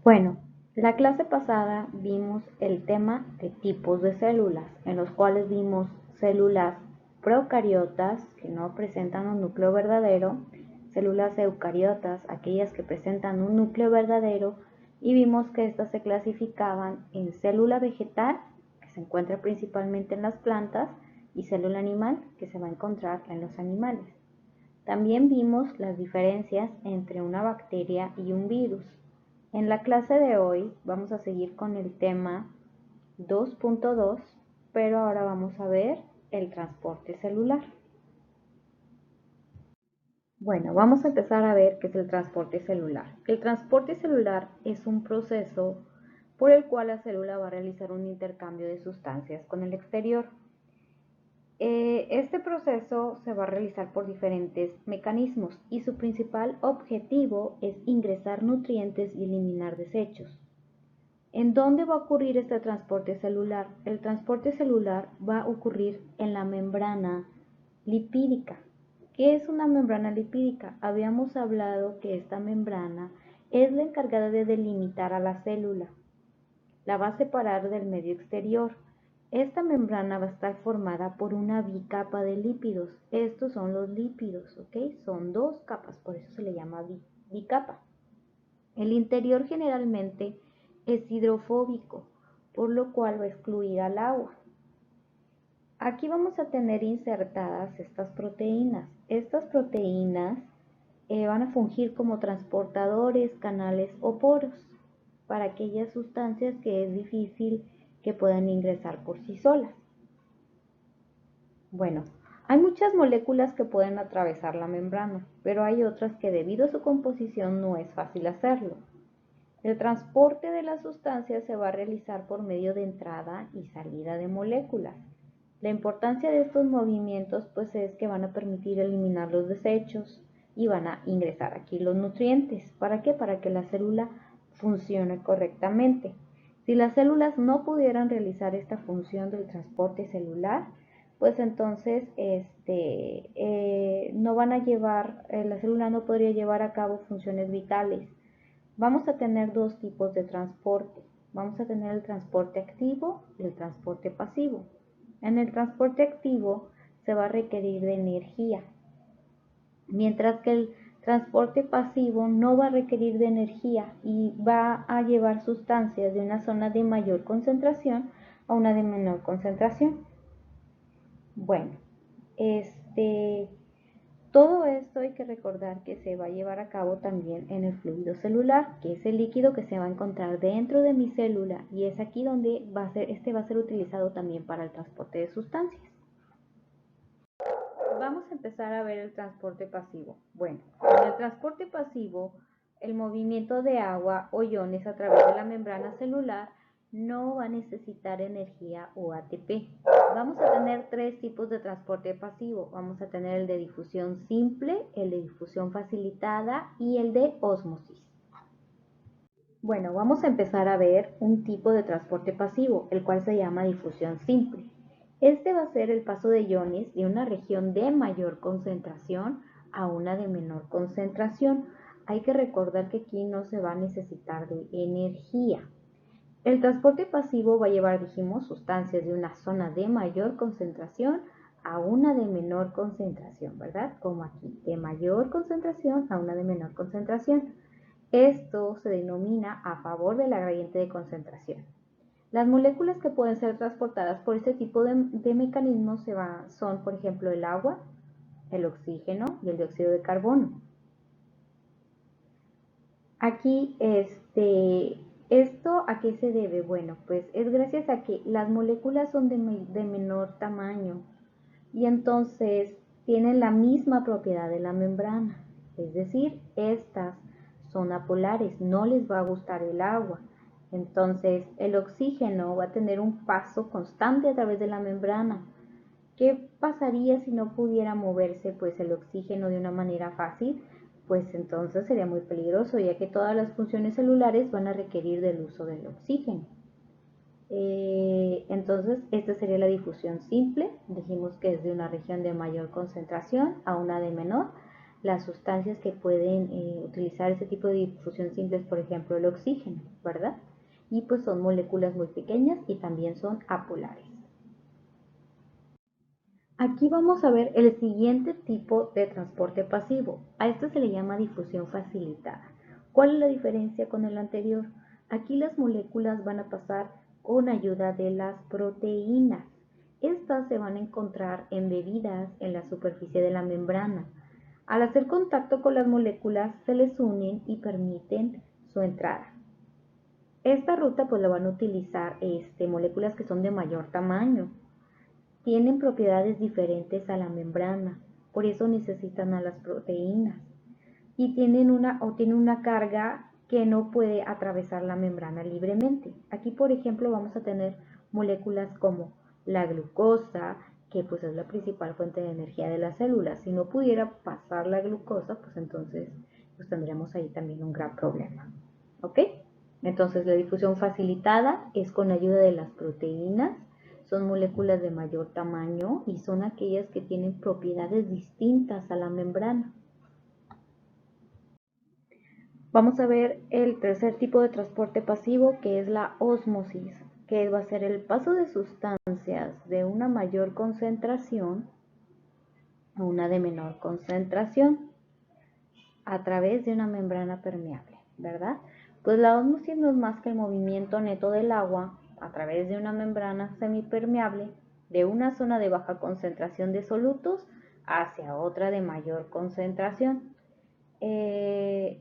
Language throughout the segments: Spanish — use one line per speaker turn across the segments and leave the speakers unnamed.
Bueno, la clase pasada vimos el tema de tipos de células, en los cuales vimos células procariotas que no presentan un núcleo verdadero, células eucariotas, aquellas que presentan un núcleo verdadero, y vimos que estas se clasificaban en célula vegetal, que se encuentra principalmente en las plantas, y célula animal, que se va a encontrar en los animales. También vimos las diferencias entre una bacteria y un virus. En la clase de hoy vamos a seguir con el tema 2.2, pero ahora vamos a ver el transporte celular. Bueno, vamos a empezar a ver qué es el transporte celular. El transporte celular es un proceso por el cual la célula va a realizar un intercambio de sustancias con el exterior. Este proceso se va a realizar por diferentes mecanismos y su principal objetivo es ingresar nutrientes y eliminar desechos. ¿En dónde va a ocurrir este transporte celular? El transporte celular va a ocurrir en la membrana lipídica. ¿Qué es una membrana lipídica? Habíamos hablado que esta membrana es la encargada de delimitar a la célula. La va a separar del medio exterior. Esta membrana va a estar formada por una bicapa de lípidos. Estos son los lípidos, ¿ok? Son dos capas, por eso se le llama bicapa. El interior generalmente es hidrofóbico, por lo cual va a excluir al agua. Aquí vamos a tener insertadas estas proteínas. Estas proteínas van a fungir como transportadores, canales o poros para aquellas sustancias que es difícil que puedan ingresar por sí solas. Bueno, hay muchas moléculas que pueden atravesar la membrana, pero hay otras que debido a su composición no es fácil hacerlo. El transporte de las sustancias se va a realizar por medio de entrada y salida de moléculas. La importancia de estos movimientos pues es que van a permitir eliminar los desechos y van a ingresar aquí los nutrientes. ¿Para qué? Para que la célula funcione correctamente. Si las células no pudieran realizar esta función del transporte celular, pues entonces no van a llevar, la célula no podría llevar a cabo funciones vitales. Vamos a tener dos tipos de transporte. Vamos a tener el transporte activo y el transporte pasivo. En el transporte activo se va a requerir de energía, mientras que el transporte pasivo no va a requerir de energía y va a llevar sustancias de una zona de mayor concentración a una de menor concentración. Bueno, todo esto hay que recordar que se va a llevar a cabo también en el fluido celular, que es el líquido que se va a encontrar dentro de mi célula, y es aquí donde va a ser utilizado también para el transporte de sustancias. Vamos a empezar a ver el transporte pasivo. Bueno, en el transporte pasivo, el movimiento de agua o iones a través de la membrana celular no va a necesitar energía o ATP. Vamos a tener tres tipos de transporte pasivo. Vamos a tener el de difusión simple, el de difusión facilitada y el de ósmosis. Bueno, vamos a empezar a ver un tipo de transporte pasivo, el cual se llama difusión simple. Este va a ser el paso de iones de una región de mayor concentración a una de menor concentración. Hay que recordar que aquí no se va a necesitar de energía. El transporte pasivo va a llevar, dijimos, sustancias de una zona de mayor concentración a una de menor concentración, ¿verdad? Como aquí, de mayor concentración a una de menor concentración. Esto se denomina a favor de la gradiente de concentración. Las moléculas que pueden ser transportadas por este tipo de mecanismos son, por ejemplo, el agua, el oxígeno y el dióxido de carbono. Aquí, ¿esto a qué se debe? Bueno, pues es gracias a que las moléculas son de menor tamaño y entonces tienen la misma propiedad de la membrana. Es decir, estas son apolares, no les va a gustar el agua. Entonces, el oxígeno va a tener un paso constante a través de la membrana. ¿Qué pasaría si no pudiera moverse pues el oxígeno de una manera fácil? Pues entonces sería muy peligroso, ya que todas las funciones celulares van a requerir del uso del oxígeno. Entonces, esta sería la difusión simple. Dijimos que es de una región de mayor concentración a una de menor. las sustancias que pueden utilizar ese tipo de difusión simple es, por ejemplo, el oxígeno, ¿verdad? Y pues son moléculas muy pequeñas y también son apolares. Aquí vamos a ver el siguiente tipo de transporte pasivo. A esto se le llama difusión facilitada. ¿Cuál es la diferencia con el anterior? Aquí las moléculas van a pasar con ayuda de las proteínas. Estas se van a encontrar embebidas en la superficie de la membrana. Al hacer contacto con las moléculas se les unen y permiten su entrada. Esta ruta pues la van a utilizar moléculas que son de mayor tamaño. Tienen propiedades diferentes a la membrana, por eso necesitan a las proteínas. Y tienen una carga que no puede atravesar la membrana libremente. Aquí, por ejemplo, vamos a tener moléculas como la glucosa, que pues es la principal fuente de energía de las células. Si no pudiera pasar la glucosa, pues entonces pues tendríamos ahí también un gran problema. ¿Ok? Entonces la difusión facilitada es con ayuda de las proteínas. Son moléculas de mayor tamaño y son aquellas que tienen propiedades distintas a la membrana. Vamos a ver el tercer tipo de transporte pasivo, que es la ósmosis, que va a ser el paso de sustancias de una mayor concentración a una de menor concentración a través de una membrana permeable, ¿verdad? Pues la ósmosis no es más que el movimiento neto del agua a través de una membrana semipermeable de una zona de baja concentración de solutos hacia otra de mayor concentración.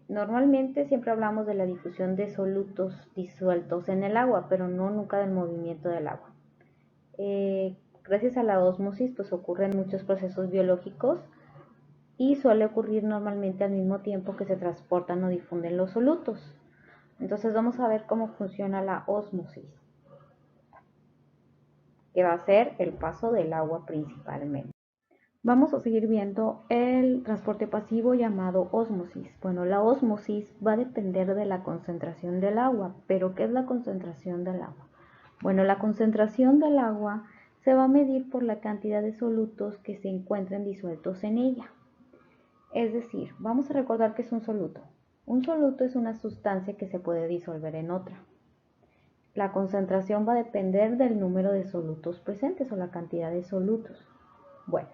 Normalmente siempre hablamos de la difusión de solutos disueltos en el agua, pero no nunca del movimiento del agua. Gracias a la ósmosis pues ocurren muchos procesos biológicos y suele ocurrir normalmente al mismo tiempo que se transportan o difunden los solutos. Entonces vamos a ver cómo funciona la ósmosis, que va a ser el paso del agua principalmente. Vamos a seguir viendo el transporte pasivo llamado ósmosis. Bueno, la ósmosis va a depender de la concentración del agua. ¿Pero qué es la concentración del agua? Bueno, la concentración del agua se va a medir por la cantidad de solutos que se encuentran disueltos en ella. Es decir, vamos a recordar que es un soluto. Un soluto es una sustancia que se puede disolver en otra. La concentración va a depender del número de solutos presentes o la cantidad de solutos. Bueno,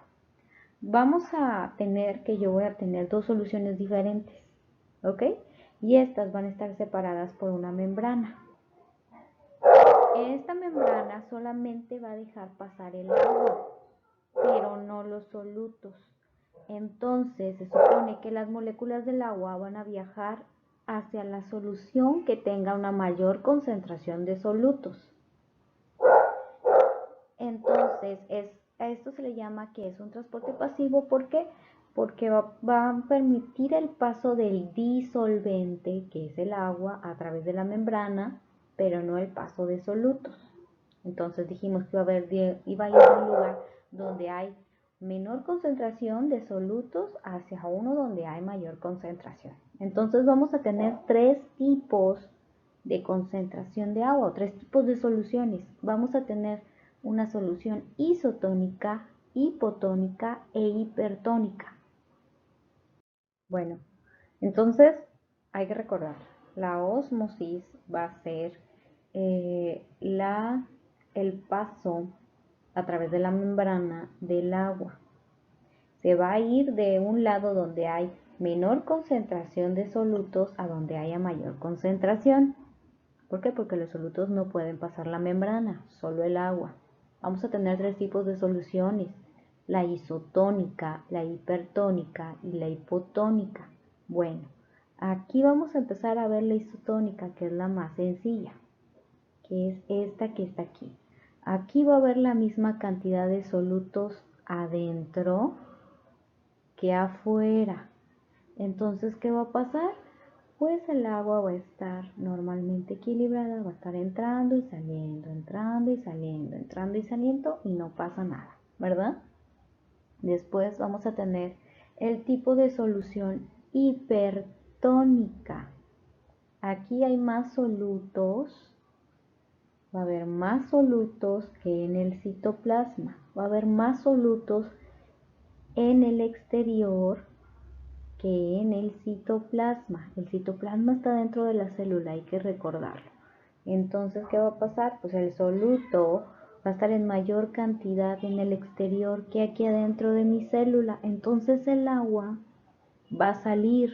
vamos a tener que yo voy a tener dos soluciones diferentes, ¿ok? Y estas van a estar separadas por una membrana. Esta membrana solamente va a dejar pasar el agua, pero no los solutos. Entonces se supone que las moléculas del agua van a viajar hacia la solución que tenga una mayor concentración de solutos. Entonces a esto se le llama que es un transporte pasivo. ¿Por qué? Porque va a permitir el paso del disolvente, que es el agua, a través de la membrana, pero no el paso de solutos. Entonces dijimos que iba a ir a un lugar donde hay menor concentración de solutos hacia uno donde hay mayor concentración. Entonces vamos a tener tres tipos de concentración de agua o tres tipos de soluciones. Vamos a tener una solución isotónica, hipotónica e hipertónica. Bueno, entonces hay que recordar, la ósmosis va a ser el paso a través de la membrana del agua. Se va a ir de un lado donde hay menor concentración de solutos a donde haya mayor concentración. ¿Por qué? Porque los solutos no pueden pasar la membrana, solo el agua. Vamos a tener tres tipos de soluciones: la isotónica, la hipertónica y la hipotónica. Bueno, aquí vamos a empezar a ver la isotónica, que es la más sencilla, que es esta que está aquí. Aquí va a haber la misma cantidad de solutos adentro que afuera. Entonces, ¿qué va a pasar? Pues el agua va a estar normalmente equilibrada, va a estar entrando y saliendo, entrando y saliendo, entrando y saliendo, y no pasa nada, ¿verdad? Después vamos a tener el tipo de solución hipertónica. Aquí hay más solutos, va a haber más solutos que en el citoplasma, va a haber más solutos en el exterior que en el citoplasma. El citoplasma está dentro de la célula, hay que recordarlo. Entonces, ¿qué va a pasar? Pues el soluto va a estar en mayor cantidad en el exterior que aquí adentro de mi célula. Entonces el agua va a salir,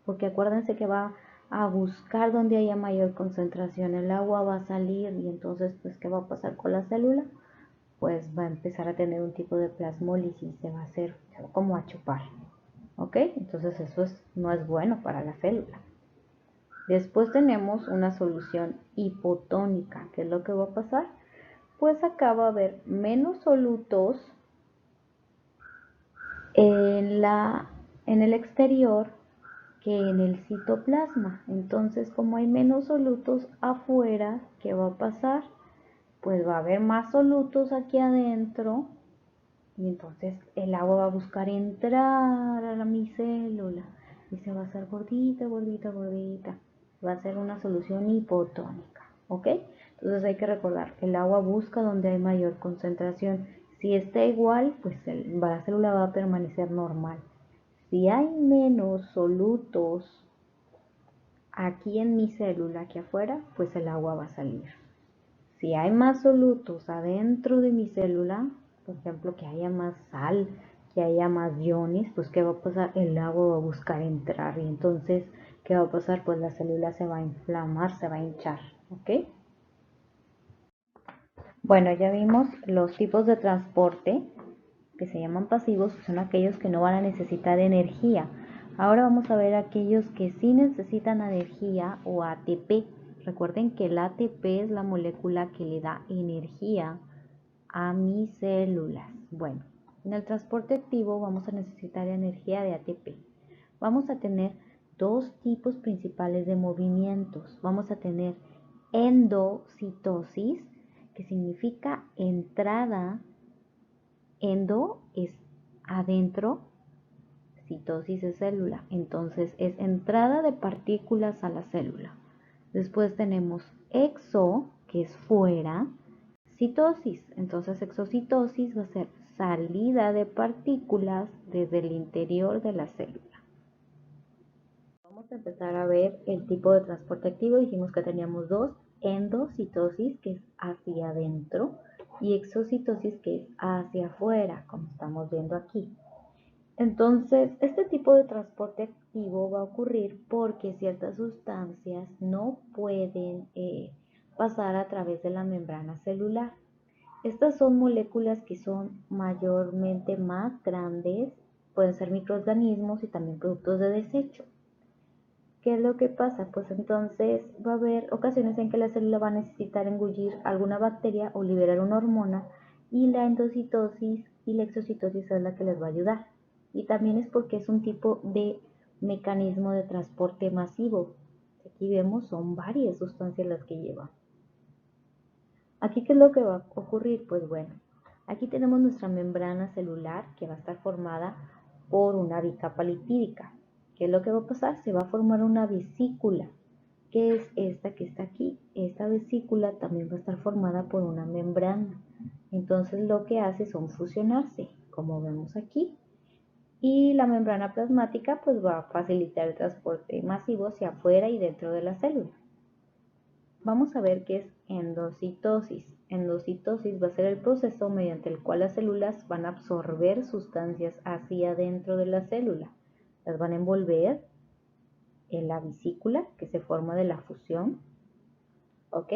porque acuérdense que va a buscar donde haya mayor concentración. El agua va a salir y entonces, pues, ¿qué va a pasar con la célula? Pues va a empezar a tener un tipo de plasmólisis, se va a hacer como a chupar. ¿Ok? Entonces eso no es bueno para la célula. Después tenemos una solución hipotónica. ¿Qué es lo que va a pasar? Pues acá va a haber menos solutos en el exterior que en el citoplasma. Entonces, como hay menos solutos afuera, ¿qué va a pasar? Pues va a haber más solutos aquí adentro y entonces el agua va a buscar entrar a mi célula y se va a hacer gordita, gordita, gordita. Va a ser una solución hipotónica, ¿ok? Entonces hay que recordar, el agua busca donde hay mayor concentración. Si está igual, pues la célula va a permanecer normal. Si hay menos solutos aquí en mi célula que afuera, pues el agua va a salir. Si hay más solutos adentro de mi célula, por ejemplo, que haya más sal, que haya más iones, pues ¿qué va a pasar? El agua va a buscar entrar y entonces, ¿qué va a pasar? Pues la célula se va a inflamar, se va a hinchar, ¿ok? Bueno, ya vimos los tipos de transporte que se llaman pasivos, que son aquellos que no van a necesitar energía. Ahora vamos a ver aquellos que sí necesitan energía o ATP. Recuerden que el ATP es la molécula que le da energía a mis células. Bueno, en el transporte activo vamos a necesitar energía de ATP. Vamos a tener dos tipos principales de movimientos. Vamos a tener endocitosis, que significa entrada. Endo es adentro, citosis es célula, entonces es entrada de partículas a la célula. Después tenemos exo, que es fuera, citosis, entonces exocitosis va a ser salida de partículas desde el interior de la célula. Vamos a empezar a ver el tipo de transporte activo. Dijimos que teníamos dos: endocitosis, que es hacia adentro, y exocitosis, que es hacia afuera, como estamos viendo aquí. Entonces, este tipo de transporte activo va a ocurrir porque ciertas sustancias no pueden pasar a través de la membrana celular. Estas son moléculas que son mayormente más grandes, pueden ser microorganismos y también productos de desecho. ¿Qué es lo que pasa? Pues entonces va a haber ocasiones en que la célula va a necesitar engullir alguna bacteria o liberar una hormona, y la endocitosis y la exocitosis es la que les va a ayudar. Y también es porque es un tipo de mecanismo de transporte masivo. Aquí vemos, son varias sustancias las que lleva. Aquí, ¿qué es lo que va a ocurrir? Pues bueno, aquí tenemos nuestra membrana celular, que va a estar formada por una bicapa lipídica. ¿Qué es lo que va a pasar? Se va a formar una vesícula, que es esta que está aquí. Esta vesícula también va a estar formada por una membrana. Entonces lo que hace son fusionarse, como vemos aquí. Y la membrana plasmática pues va a facilitar el transporte masivo hacia afuera y dentro de la célula. Vamos a ver qué es endocitosis. Endocitosis va a ser el proceso mediante el cual las células van a absorber sustancias hacia dentro de la célula. Las van a envolver en la vesícula, que se forma de la fusión, ¿ok?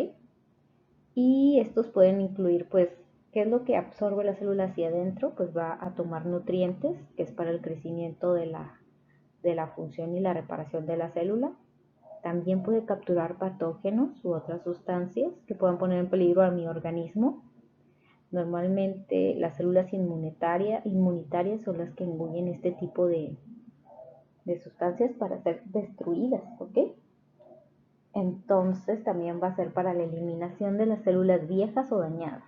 Y estos pueden incluir, pues, ¿qué es lo que absorbe la célula hacia adentro? Pues va a tomar nutrientes, que es para el crecimiento de la función y la reparación de la célula. También puede capturar patógenos u otras sustancias que puedan poner en peligro a mi organismo. Normalmente las células inmunitarias son las que engullen este tipo de sustancias para ser destruidas, ¿ok? Entonces también va a ser para la eliminación de las células viejas o dañadas.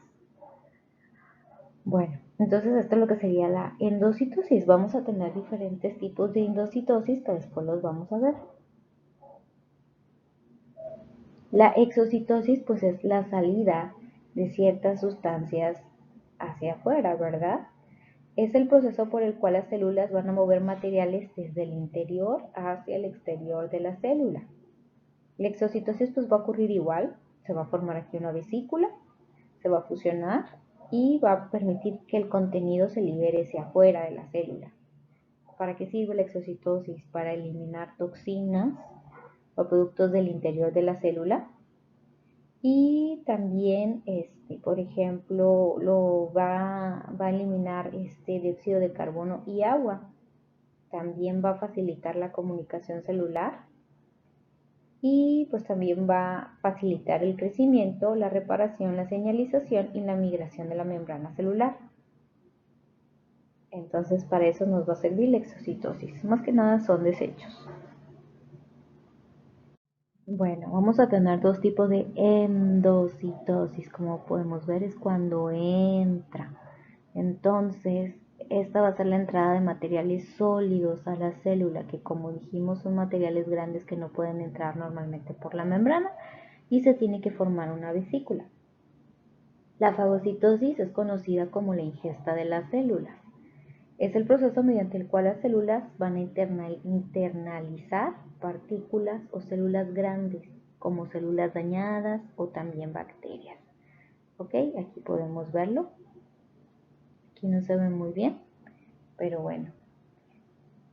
Bueno, entonces esto es lo que sería la endocitosis. Vamos a tener diferentes tipos de endocitosis que después los vamos a ver. La exocitosis pues es la salida de ciertas sustancias hacia afuera, ¿verdad? Es el proceso por el cual las células van a mover materiales desde el interior hacia el exterior de la célula. La exocitosis pues va a ocurrir igual, se va a formar aquí una vesícula, se va a fusionar y va a permitir que el contenido se libere hacia afuera de la célula. ¿Para qué sirve la exocitosis? Para eliminar toxinas o productos del interior de la célula. Y también, por ejemplo, va a eliminar dióxido de carbono y agua. También va a facilitar la comunicación celular y pues también va a facilitar el crecimiento, la reparación, la señalización y la migración de la membrana celular. Entonces para eso nos va a servir la exocitosis. Más que nada son desechos. Bueno, vamos a tener dos tipos de endocitosis. Como podemos ver es cuando entra. Entonces, esta va a ser la entrada de materiales sólidos a la célula, que como dijimos son materiales grandes que no pueden entrar normalmente por la membrana y se tiene que formar una vesícula. La fagocitosis es conocida como la ingesta de las células. Es el proceso mediante el cual las células van a internalizar partículas o células grandes, como células dañadas o también bacterias. ¿Ok? Aquí podemos verlo. Aquí no se ve muy bien, pero bueno.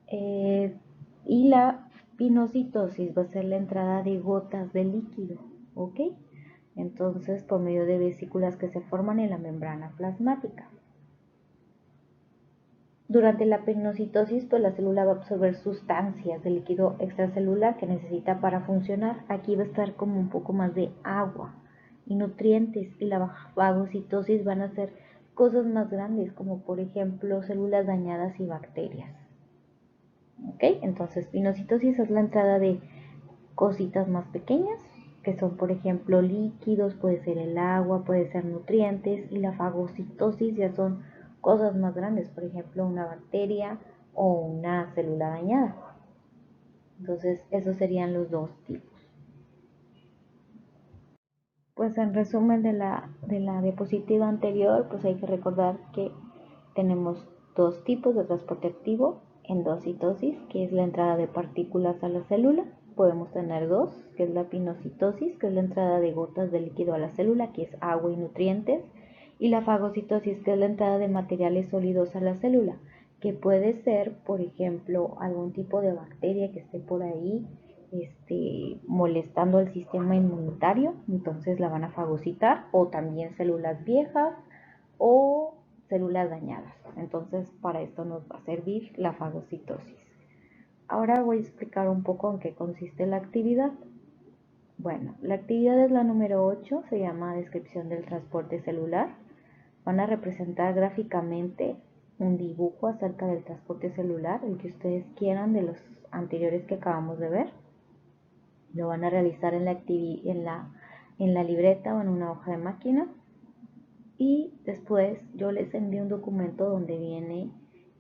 Y la pinocitosis va a ser la entrada de gotas de líquido. ¿Ok? Entonces, por medio de vesículas que se forman en la membrana plasmática. Durante la pinocitosis, pues la célula va a absorber sustancias de líquido extracelular que necesita para funcionar. Aquí va a estar como un poco más de agua y nutrientes, y la fagocitosis van a ser cosas más grandes, como por ejemplo células dañadas y bacterias. ¿Ok? Entonces, pinocitosis es la entrada de cositas más pequeñas, que son por ejemplo líquidos, puede ser el agua, puede ser nutrientes, y la fagocitosis ya son cosas más grandes, por ejemplo una bacteria o una célula dañada. Entonces esos serían los dos tipos. Pues en resumen de la diapositiva anterior, pues hay que recordar que tenemos dos tipos de transporte activo: endocitosis, que es la entrada de partículas a la célula. Podemos tener dos, que es la pinocitosis, que es la entrada de gotas de líquido a la célula, que es agua y nutrientes, y la fagocitosis, que es la entrada de materiales sólidos a la célula, que puede ser, por ejemplo, algún tipo de bacteria que esté por ahí molestando al sistema inmunitario, entonces la van a fagocitar, o también células viejas o células dañadas. Entonces para esto nos va a servir la fagocitosis. Ahora voy a explicar un poco en qué consiste la actividad. Bueno, la actividad es la número 8, se llama descripción del transporte celular. Van a representar gráficamente un dibujo acerca del transporte celular, el que ustedes quieran de los anteriores que acabamos de ver. Lo van a realizar en la libreta o en una hoja de máquina, y después yo les envío un documento donde viene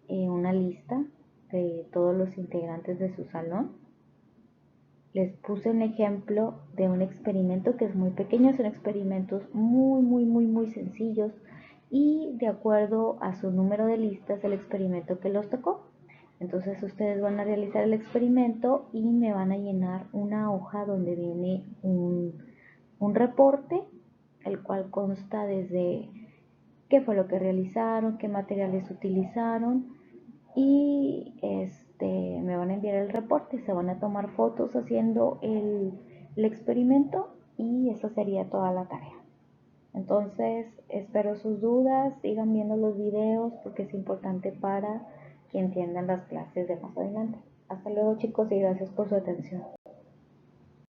una lista de todos los integrantes de su salón. Les puse un ejemplo de un experimento que es muy pequeño, son experimentos muy sencillos, y de acuerdo a su número de lista es el experimento que los tocó. Entonces ustedes van a realizar el experimento y me van a llenar una hoja donde viene un reporte, el cual consta desde qué fue lo que realizaron, qué materiales utilizaron, y me van a enviar el reporte, se van a tomar fotos haciendo el experimento, y eso sería toda la tarea. Entonces espero sus dudas, sigan viendo los videos porque es importante para que entiendan las clases de más adelante. Hasta luego, chicos, y gracias por su atención.